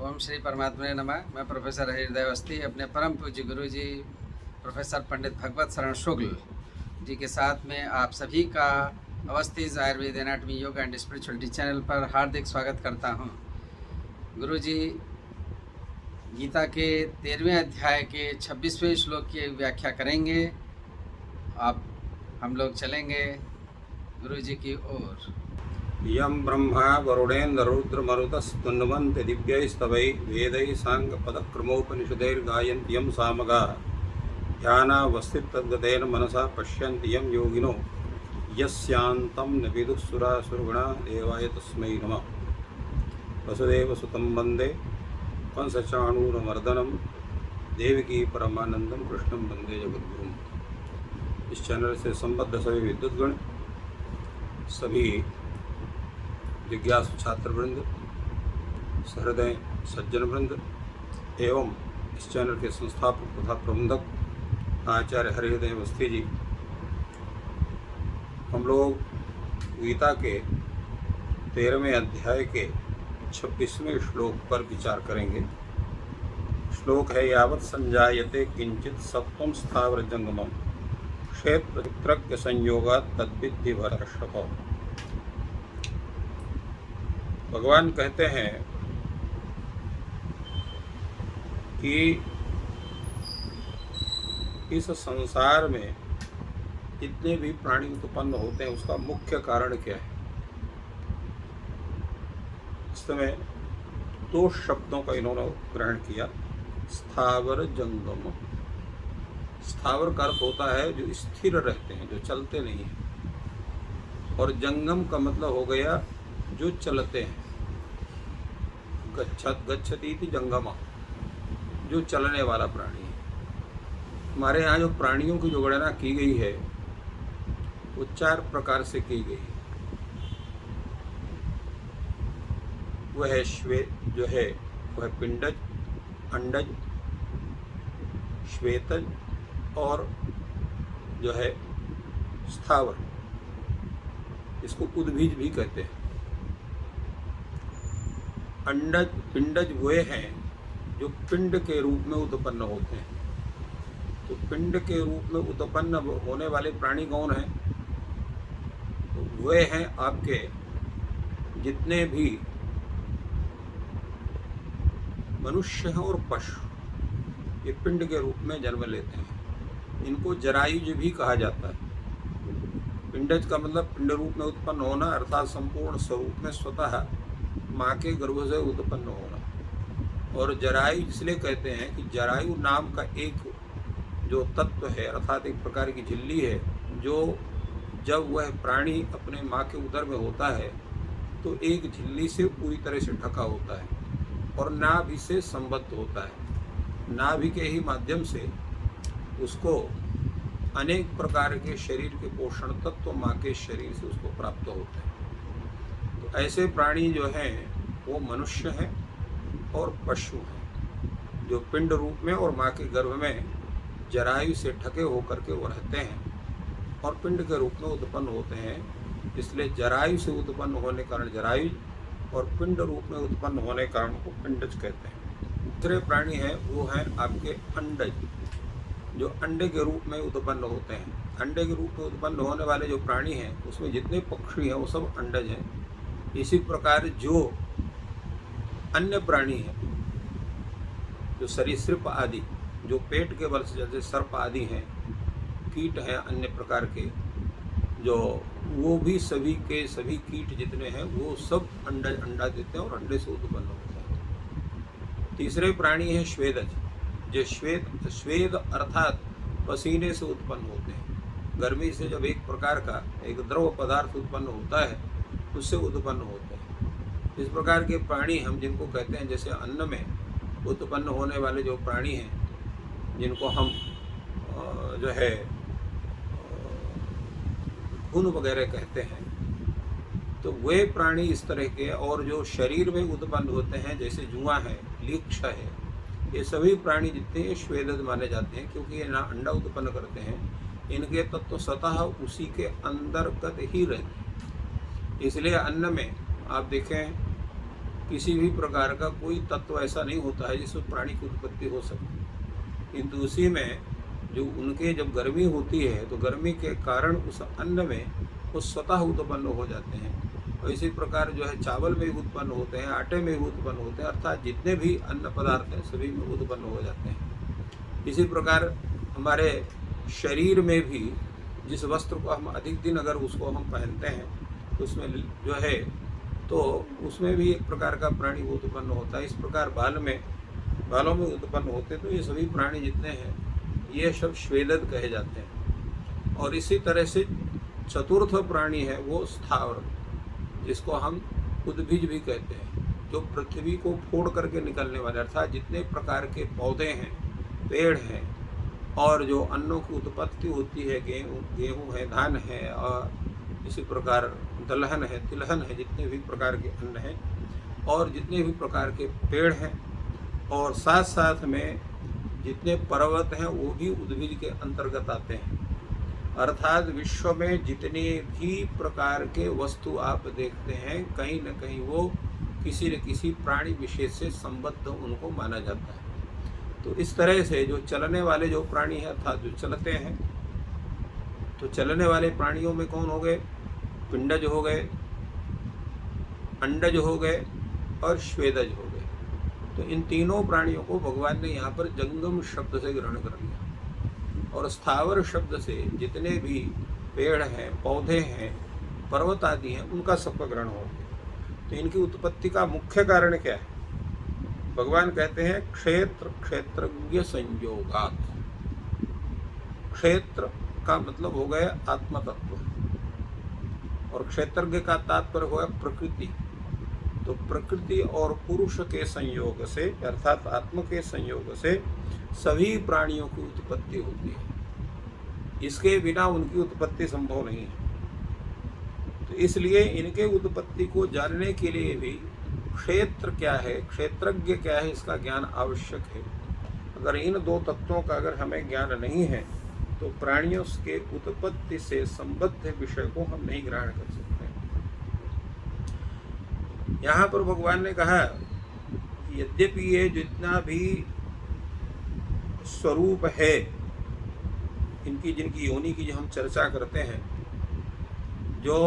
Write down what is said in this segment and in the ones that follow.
ओम श्री परमात्मा नमः। मैं प्रोफेसर हृदय अवस्थी अपने परम पूज्य गुरु जी प्रोफेसर पंडित भगवत शरण शुक्ल जी के साथ में आप सभी का Awasthi Ayurveda anatomy yoga and spirituality channel पर हार्दिक स्वागत करता हूं। गुरु जी गीता के 13वें अध्याय के 26वें श्लोक की व्याख्या करेंगे। हम लोग चलेंगे गुरु जी की ओर। यं ब्रह्मा वरुणेन्द्ररुद्रमरुतस्तुन्वन्ति दिव्यैस्तवै वेदैः साङ्गपदक्रमोपनिषदैर्गायन्ति यं सामगाः ध्यानावस्थितद्गतेन मनसा पश्यन्ति यं योगिनो यस्यान्तं न विदुः सुरासुरगणाः देवाय तस्मै नमः। वसुदेवसुतं वन्दे कंसचाणूरमर्दनं देवकी परमानन्दं कृष्णं वन्दे जगद्गुरुम्। इस चैनल से संबद्ध सभी विद्युतगण, सभी जिज्ञासु छात्रवृंद, सहृदय सज्जन वृंद एवं इस चैनल के संस्थापक तथा प्रबंधक आचार्य हरिहृदय अवस्थी जी, हम लोग गीता के 13वें अध्याय के 26वें श्लोक पर विचार करेंगे। श्लोक है यावत् संजायते किंचित सत्वं स्थावर जंगमम क्षेत्र चित्रज्ञ संयोगात् तद्विद्धि भरतर्षभ। भगवान कहते हैं कि इस संसार में जितने भी प्राणी उत्पन्न होते हैं उसका मुख्य कारण क्या है। इस समय दो शब्दों का इन्होंने ग्रहण किया, स्थावर जंगम। स्थावर का अर्थ होता है जो स्थिर रहते हैं, जो चलते नहीं हैं, और जंगम का मतलब हो गया जो चलते हैं। गच्छति थी जंगमा, जो चलने वाला प्राणी है। हमारे यहाँ जो प्राणियों की जो गणना की गई है वो 4 प्रकार से की गई है। वह है वह पिंडज, अंडज, श्वेतज और जो है स्थावर। इसको उद्भिज भी कहते हैं। अंडज पिंडज वे हैं जो पिंड के रूप में उत्पन्न होते हैं। तो पिंड के रूप में उत्पन्न होने वाले प्राणी कौन हैं? तो वे हैं आपके जितने भी मनुष्य हैं और पशु, ये पिंड के रूप में जन्म लेते हैं। इनको जरायुज भी कहा जाता है। पिंडज का मतलब पिंड रूप में उत्पन्न होना, अर्थात संपूर्ण स्वरूप में स्वतः माँ के गर्भ से उत्पन्न होना। और जरायु इसलिए कहते हैं कि जरायु नाम का एक जो तत्व है, अर्थात एक प्रकार की झिल्ली है, जो जब वह प्राणी अपने माँ के उदर में होता है तो एक झिल्ली से पूरी तरह से ढका होता है और नाभि से संबद्ध होता है। नाभि के ही माध्यम से उसको अनेक प्रकार के शरीर के पोषण तत्व माँ के शरीर से उसको प्राप्त होते हैं। तो ऐसे प्राणी जो हैं वो मनुष्य हैं और पशु हैं, जो पिंड रूप में और माँ के गर्भ में जरायु से ढके होकर के वो रहते हैं और पिंड के रूप में उत्पन्न होते हैं। इसलिए जरायु से उत्पन्न होने के कारण जरायु और पिंड रूप में उत्पन्न होने के कारण को पिंडज कहते हैं। दूसरे प्राणी हैं वो हैं आपके अंडज, जो अंडे के रूप में उत्पन्न होते हैं। अंडे के रूप में उत्पन्न होने वाले जो प्राणी हैं उसमें जितने पक्षी हैं वो सब अंडज हैं। इसी प्रकार जो अन्य प्राणी हैं, जो सरीसृप आदि, जो पेट के बल से जैसे सर्प आदि हैं, कीट हैं अन्य प्रकार के, जो वो भी सभी के सभी कीट जितने हैं वो सब अंडा देते हैं और अंडे से उत्पन्न होते हैं। तीसरे प्राणी हैं श्वेदज, जो श्वेद अर्थात पसीने से उत्पन्न होते हैं। गर्मी से जब एक प्रकार का एक द्रव पदार्थ उत्पन्न होता है उससे उत्पन्न होते हैं। इस प्रकार के प्राणी हम जिनको कहते हैं, जैसे अन्न में उत्पन्न होने वाले जो प्राणी हैं जिनको हम जो है घुन वगैरह कहते हैं, तो वे प्राणी इस तरह के। और जो शरीर में उत्पन्न होते हैं जैसे जुआ है, लीक्ष है, ये सभी प्राणी जितने हैं श्वेदज माने जाते हैं, क्योंकि ये ना अंडा उत्पन्न करते हैं, इनके तत्व स्वतः उसी के अंतर्गत ही रहते हैं। इसलिए अन्न में आप देखें किसी भी प्रकार का कोई तत्व ऐसा नहीं होता है जिसमें प्राणी की उत्पत्ति हो सके, किंतु उसी में जो उनके जब गर्मी होती है तो गर्मी के कारण उस अन्न में वो स्वतः उत्पन्न हो जाते हैं। और इसी प्रकार जो है चावल में भी उत्पन्न होते हैं, आटे में भी उत्पन्न होते हैं, अर्थात जितने भी अन्न पदार्थ हैं सभी में उत्पन्न हो जाते हैं। इसी प्रकार हमारे शरीर में भी जिस वस्त्र को हम अधिक दिन अगर उसको हम पहनते हैं तो उसमें जो है तो उसमें भी एक प्रकार का प्राणी वो उत्पन्न होता है। इस प्रकार बालों में उत्पन्न होते हैं। तो ये सभी प्राणी जितने हैं ये सब श्वेदद कहे जाते हैं। और इसी तरह से चतुर्थ प्राणी है वो स्थावर, जिसको हम उद्भिज भी कहते हैं, जो पृथ्वी को फोड़ करके निकलने वाले, अर्थात जितने प्रकार के पौधे हैं, पेड़ हैं और जो अन्नों की उत्पत्ति होती है, गेहूँ है, धान है और इसी प्रकार दलहन है, तिलहन है, जितने भी प्रकार के अन्न हैं और जितने भी प्रकार के पेड़ हैं और साथ साथ में जितने पर्वत हैं वो भी उद्भिज के अंतर्गत आते हैं। अर्थात विश्व में जितने भी प्रकार के वस्तु आप देखते हैं कहीं न कहीं वो किसी न किसी प्राणी विशेष से संबद्ध उनको माना जाता है। तो इस तरह से जो चलने वाले जो प्राणी हैं अर्थात जो चलते हैं, तो चलने वाले प्राणियों में कौन हो गए? पिंडज हो गए, अंडज हो गए और श्वेदज हो गए। तो इन तीनों प्राणियों को भगवान ने यहाँ पर जंगम शब्द से ग्रहण कर लिया। और स्थावर शब्द से जितने भी पेड़ हैं, पौधे हैं, पर्वत आदि हैं, उनका सबका ग्रहण हो गया। तो इनकी उत्पत्ति का मुख्य कारण क्या है? भगवान कहते हैं क्षेत्र क्षेत्रज्ञ संयोगात। क्षेत्र का मतलब हो गया आत्म तत्व और क्षेत्रज्ञ का तात्पर्य हो गया प्रकृति। तो प्रकृति और पुरुष के संयोग से अर्थात आत्मा के संयोग से सभी प्राणियों की उत्पत्ति होती है। इसके बिना उनकी उत्पत्ति संभव नहीं है। तो इसलिए इनके उत्पत्ति को जानने के लिए भी क्षेत्र क्या है, क्षेत्रज्ञ क्या है, इसका ज्ञान आवश्यक है। अगर इन दो तत्वों का अगर हमें ज्ञान नहीं है तो प्राणियों के उत्पत्ति से संबद्ध विषय को हम नहीं ग्रहण कर सकते। यहाँ पर भगवान ने कहा यद्यपि ये जितना भी स्वरूप है इनकी, जिनकी योनि की जो हम चर्चा करते हैं, जो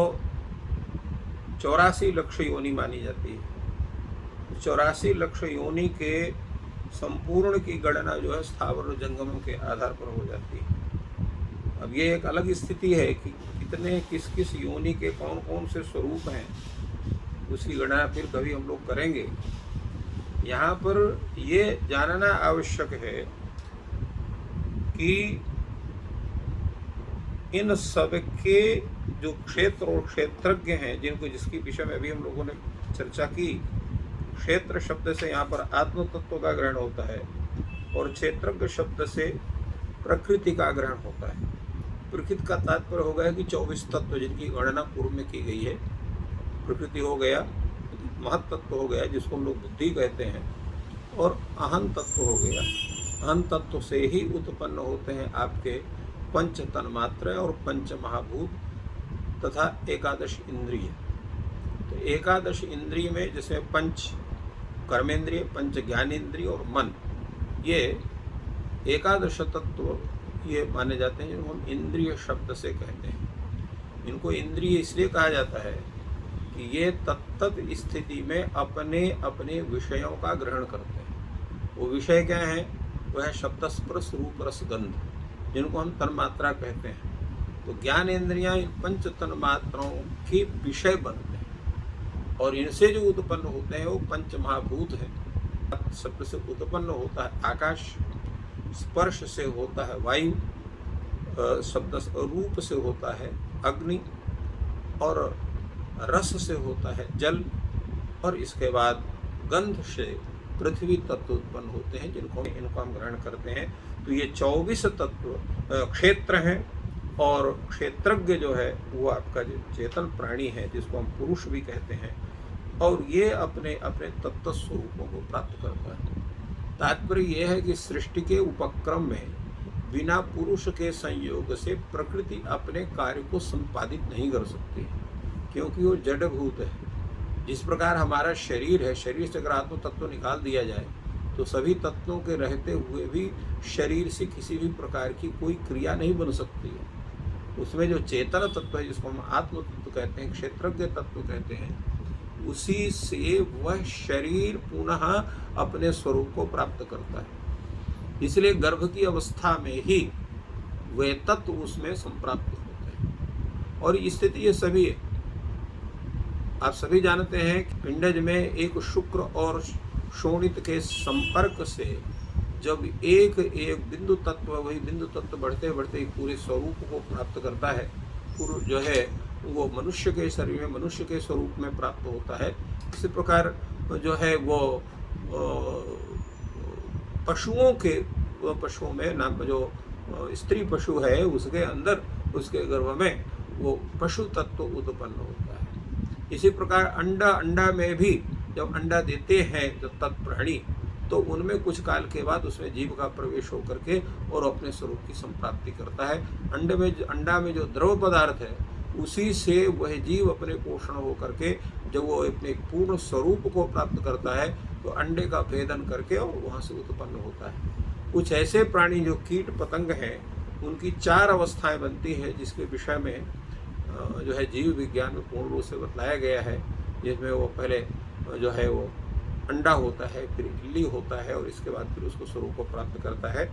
84 लक्ष योनि मानी जाती है, 84 लक्ष योनि के संपूर्ण की गणना जो है स्थावर और जंगमों के आधार पर हो जाती है। अब ये एक अलग स्थिति है कि कितने किस किस योनि के कौन कौन से स्वरूप हैं, उसकी गणना फिर कभी हम लोग करेंगे। यहाँ पर ये जानना आवश्यक है कि इन सब के जो क्षेत्र और क्षेत्रज्ञ हैं, जिनको जिसकी विषय में अभी हम लोगों ने चर्चा की, क्षेत्र शब्द से यहाँ पर आत्म तत्व का ग्रहण होता है और क्षेत्रज्ञ शब्द से प्रकृति का ग्रहण होता है। प्रकृति का तात्पर्य हो गया कि 24 तत्व जिनकी गणना पूर्व में की गई है। प्रकृति हो गया, महत तत्व हो गया जिसको हम लोग बुद्धि कहते हैं, और अहं तत्व हो गया। अहं तत्व से ही उत्पन्न होते हैं आपके पंच तन्मात्रा और पंच महाभूत तथा एकादश इंद्रिय। तो एकादश इंद्रिय में जैसे पंच कर्मेंद्रिय, पंच ज्ञानेंद्रिय और मन, ये एकादश तत्व ये माने जाते हैं, जिनको हम इंद्रिय शब्द से कहते हैं। इनको इंद्रिय इसलिए कहा जाता है कि ये तत्त स्थिति में अपने अपने विषयों का ग्रहण करते हैं। वो विषय क्या है? वह है शब्द स्पर्श रूप रस गंध, जिनको हम तन्मात्रा कहते हैं। तो ज्ञान इंद्रियां इन पंच तन्मात्राओं के विषय बनते हैं और इनसे जो उत्पन्न होते हैं वो पंच महाभूत हैं। शब्द से उत्पन्न होता है आकाश, स्पर्श से होता है वायु, शब्द रूप से होता है अग्नि और रस से होता है जल, और इसके बाद गंध से पृथ्वी तत्व उत्पन्न होते हैं, इनको हम ग्रहण करते हैं। तो ये 24 तत्व क्षेत्र हैं और क्षेत्रज्ञ जो है वो आपका जो चेतन प्राणी है, जिसको हम पुरुष भी कहते हैं, और ये अपने अपने तत्व स्वरूपों को प्राप्त करता है। तात्पर्य यह है कि सृष्टि के उपक्रम में बिना पुरुष के संयोग से प्रकृति अपने कार्य को संपादित नहीं कर सकती, क्योंकि वो जड़भूत है। जिस प्रकार हमारा शरीर है, शरीर से अगर आत्म तत्व निकाल दिया जाए तो सभी तत्वों के रहते हुए भी शरीर से किसी भी प्रकार की कोई क्रिया नहीं बन सकती है। उसमें जो चेतन तत्व है, जिसको हम आत्म तत्व कहते हैं, क्षेत्रज्ञ तत्व कहते हैं, उसी से वह शरीर पुनः अपने स्वरूप को प्राप्त करता है। इसलिए गर्भ की अवस्था में ही वे तत्व उसमें संप्राप्त होते हैं। और स्थिति ये सभी है। आप सभी जानते हैं कि पिंडज में एक शुक्र और शोणित के संपर्क से जब एक एक बिंदु तत्व, वही बिंदु तत्व बढ़ते बढ़ते पूरे स्वरूप को प्राप्त करता है, पूर्व जो है वो मनुष्य के शरीर में मनुष्य के स्वरूप में प्राप्त होता है। इसी प्रकार जो है वो पशुओं में नाम जो स्त्री पशु है उसके अंदर, उसके गर्भ में वो पशु तत्व उत्पन्न होता है। इसी प्रकार अंडा में भी जब अंडा देते हैं जो तत्प्राणी, तो उनमें कुछ काल के बाद उसमें जीव का प्रवेश होकर के और अपने स्वरूप की संप्राप्ति करता है। अंडा में जो द्रव पदार्थ है उसी से वह जीव अपने पोषण होकर के जब वो अपने पूर्ण स्वरूप को प्राप्त करता है तो अंडे का भेदन करके और वहाँ से उत्पन्न होता है। कुछ ऐसे प्राणी जो कीट पतंग हैं, उनकी 4 अवस्थाएं बनती हैं, जिसके विषय में जो है जीव विज्ञान में पूर्ण रूप से बतलाया गया है। जिसमें वो पहले जो है वो अंडा होता है, फिर इल्ली होता है और इसके बाद फिर उसको स्वरूप को प्राप्त करता है।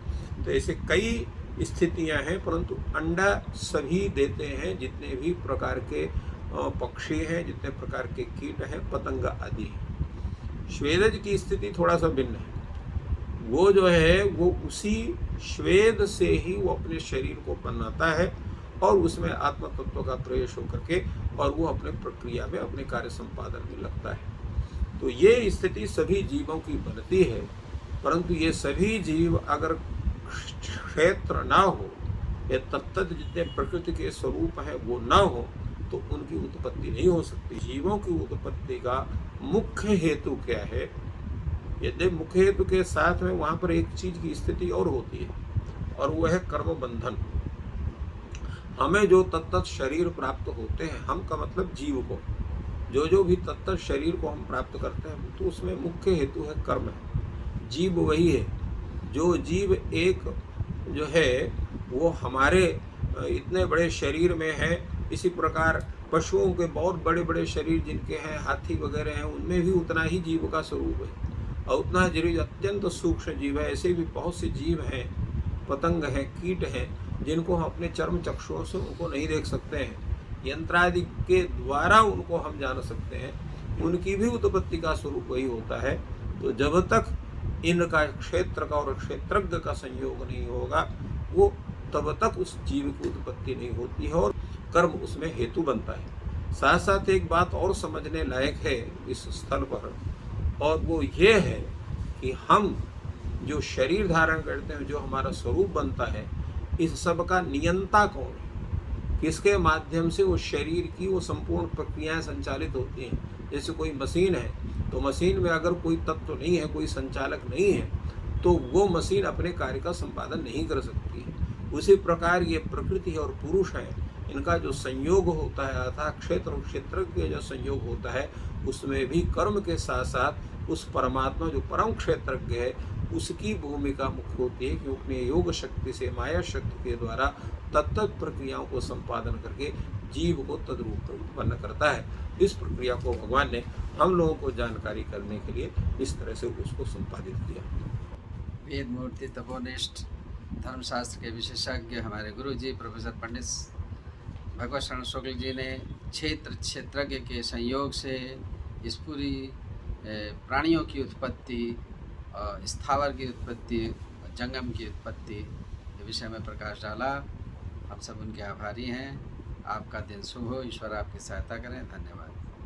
तो ऐसे कई स्थितियां हैं, परंतु अंडा सभी देते हैं, जितने भी प्रकार के पक्षी हैं, जितने प्रकार के कीट हैं, पतंग आदि हैं। श्वेदज की स्थिति थोड़ा सा भिन्न है। वो जो है वो उसी श्वेद से ही वो अपने शरीर को बनाता है और उसमें आत्म तत्व का प्रवेश होकर के और वो अपने प्रक्रिया में अपने कार्य संपादन में लगता है। तो ये स्थिति सभी जीवों की बनती है, परंतु ये सभी जीव अगर क्षेत्र ना हो, ये तत्त जितने प्रकृति के स्वरूप हैं वो ना हो, तो उनकी उत्पत्ति नहीं हो सकती। जीवों की उत्पत्ति का मुख्य हेतु क्या है? यदि मुख्य हेतु के साथ में वहाँ पर एक चीज की स्थिति और होती है, और वो है कर्म बंधन। हमें जो तत्त शरीर प्राप्त होते हैं, हम का मतलब जीव को, जो भी तत्त शरीर को हम प्राप्त करते हैं, तो उसमें मुख्य हेतु है कर्म है। जीव वही है जो जीव एक जो है वो हमारे इतने बड़े शरीर में है। इसी प्रकार पशुओं के बहुत बड़े बड़े शरीर जिनके हैं, हाथी वगैरह हैं, उनमें भी उतना ही जीव का स्वरूप है और उतना जीव अत्यंत सूक्ष्म जीव है। ऐसे भी बहुत से जीव हैं, पतंग हैं, कीट हैं, जिनको हम अपने चर्म चक्षुओं से उनको नहीं देख सकते हैं, यंत्रादि के द्वारा उनको हम जान सकते हैं। उनकी भी उत्पत्ति का स्वरूप वही होता है। तो जब तक इनका क्षेत्र का और क्षेत्रज्ञ का संयोग नहीं होगा, वो तब तक उस जीव की उत्पत्ति नहीं होती है और कर्म उसमें हेतु बनता है। साथ साथ एक बात और समझने लायक है इस स्थल पर, और वो ये है कि हम जो शरीर धारण करते हैं, जो हमारा स्वरूप बनता है, इस सब का नियंता कौन है? किसके माध्यम से वो शरीर की वो संपूर्ण प्रक्रियाएं संचालित होती हैं? जैसे कोई मशीन है, तो मशीन में अगर कोई तत्व नहीं है, कोई संचालक नहीं है, तो वो मशीन अपने कार्य का संपादन नहीं कर सकती है। उसी प्रकार ये प्रकृति और पुरुष है, इनका जो संयोग होता है अर्थात क्षेत्र और क्षेत्र के जो संयोग होता है, उसमें भी कर्म के साथ साथ उस परमात्मा जो परम क्षेत्रज्ञ है उसकी भूमिका मुख्य होती है, कि अपने योग शक्ति से, माया शक्ति के द्वारा तत्त प्रक्रियाओं को संपादन करके जीव को तद्रूप उत्पन्न करता है। इस प्रक्रिया को भगवान ने हम लोगों को जानकारी करने के लिए इस तरह से उसको संपादित किया। वेद मूर्ति तपोनिष्ठ धर्मशास्त्र के विशेषज्ञ हमारे गुरु जी प्रोफेसर पंडित भगवत शरण शुक्ल जी ने क्षेत्रज्ञ के संयोग से इस पूरी प्राणियों की उत्पत्ति, स्थावर की उत्पत्ति, जंगम की उत्पत्ति के विषय में प्रकाश डाला। हम सब उनके आभारी हैं। आपका दिन शुभ हो, ईश्वर आपकी सहायता करें। धन्यवाद।